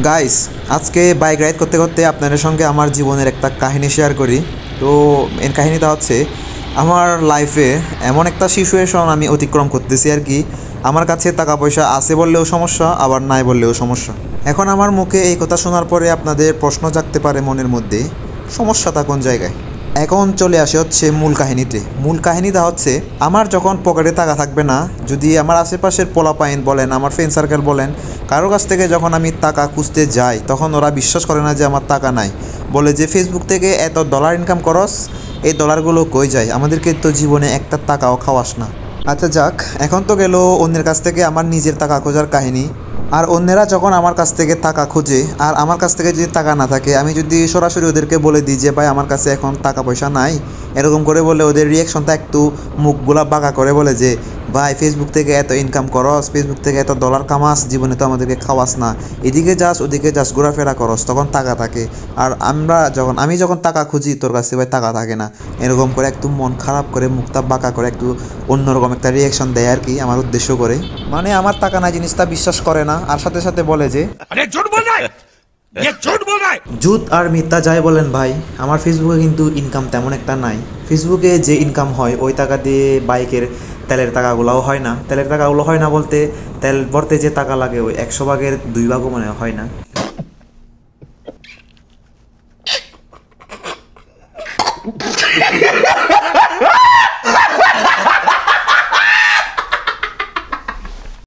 Guys, আজকে bike ride করতে করতে আপনাদের সঙ্গে আমার জীবনের একটা কাহিনী শেয়ার করি। তো এর কাহিনীটা হচ্ছে, আমার লাইফে এমন একটা সিচুয়েশন আমি অতিক্রম করতেছি আর কি। আমার কাছে টাকা পয়সা আছে বললেও সমস্যা, আবার নাই বললেও সমস্যা। এখন আমার মুখে এই কথা শোনার পরে আপনাদের প্রশ্ন জাগতে পারে মনের মধ্যে, সমস্যাটা কোন জায়গায়। এখন চলে আসে হচ্ছে মূল কাহিনীতে। মূল কাহিনীটা হচ্ছে, আমার যখন পকেটে টাকা থাকবে না, যদি আমার আশেপাশের পোলাপাইন বলেন, আমার ফ্রেন্ড সার্কেল বলেন, কারো কাছ থেকে যখন আমি টাকা খুঁজতে যাই, তখন ওরা বিশ্বাস করে না যে আমার টাকা নাই। বলে যে ফেসবুক থেকে এত ডলার ইনকাম করস, এই ডলারগুলো কই যায়, আমাদেরকে তো জীবনে একটা টাকাও খাওয়াস না। আচ্ছা যাক, এখন তো গেল অন্যের কাছ থেকে আমার নিজের টাকা খোঁজার কাহিনী। আর অন্যেরা যখন আমার কাছ থেকে টাকা খোঁজে, আর আমার কাছ থেকে যদি টাকা না থাকে, আমি যদি সরাসরি ওদেরকে বলে দিই যে ভাই আমার কাছে এখন টাকা পয়সা নাই, এরকম করে বলে ওদের রিয়াকশনটা একটু মুখগুলা বাঁকা করে বলে যে ভাই ফেসবুক থেকে এত ইনকাম করস, ফেসবুক থেকে এত ডলার কামাস, জীবনে তো আমাদেরকে খাওয়াস না, এদিকে যাস ওদিকে যাস ঘোরাফেরা করস, তখন টাকা থাকে। আর আমি যখন টাকা খুঁজি, তোর কাছে ভাই টাকা থাকে না। এরকম করে একটু মন খারাপ করে, মুখটা বাঁকা করে একটু অন্যরকম একটা রিয়াকশন দেয় আর কি, আমার উদ্দেশ্য করে। মানে আমার টাকা নাই জিনিসটা বিশ্বাস করে না, আর সাথে সাথে বলে যে জুত আর মিথ্যা যাই বলেন ভাই, আমার ফেসবুকে কিন্তু ইনকাম তেমন একটা নাই। ফেসবুকে যে ইনকাম হয় ওই টাকা দিয়ে বাইকের তেলের টাকাগুলোও হয় না। তেলের টাকাগুলো হয় না বলতে, তেল ভরতে যে টাকা লাগে ওই 100 ভাগের 2 ভাগও মনে হয় না।